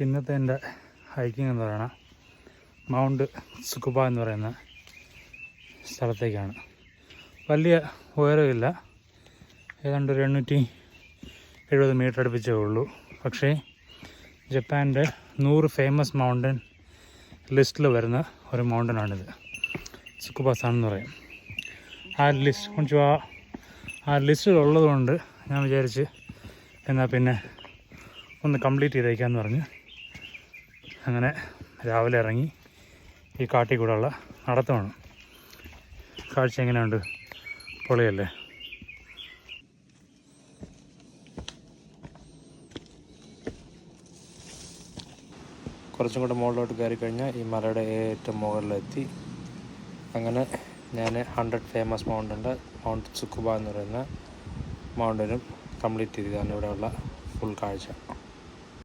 ഇന്നത്തെ എൻ്റെ ഹൈക്കിംഗ് എന്ന് പറയുന്നത് മൗണ്ട് സുക്കുബ എന്ന് പറയുന്ന സ്ഥലത്തേക്കാണ്. വലിയ ഉയരമില്ല, ഏതാണ്ട് ഒരു 870 മീറ്റർ അടുപ്പിച്ചേ ഉള്ളൂ. പക്ഷേ ജപ്പാൻ്റെ 100 ഫേമസ് മൗണ്ടൻ ലിസ്റ്റിൽ വരുന്ന ഒരു മൗണ്ടനാണിത്. സുക്കുബ-സാൻ എന്ന് പറയും. ആ ലിസ്റ്റിലുള്ളത് കൊണ്ട് ഞാൻ വിചാരിച്ച് എന്നാൽ പിന്നെ ഒന്ന് കംപ്ലീറ്റ് ചെയ്തേക്കാമെന്ന് പറഞ്ഞ് അങ്ങനെ രാവിലെ ഇറങ്ങി ഈ കാട്ടിൽ കൂടെയുള്ള നടത്തമാണ്. കാഴ്ച എങ്ങനെയുണ്ട്? പൊളിയല്ലേ? കുറച്ചും കൂടെ മുകളിലോട്ട് കയറി കഴിഞ്ഞാൽ ഈ മലയുടെ ഏറ്റവും മുകളിലെത്തി. അങ്ങനെ ഞാൻ 100 ഫേമസ് മൗണ്ടൻ്റെ മൗണ്ട് സുക്കുബ എന്ന് പറയുന്ന മൗണ്ടനും കംപ്ലീറ്റ് ചെയ്തതാണ് ഇവിടെയുള്ള ഫുൾ കാഴ്ച.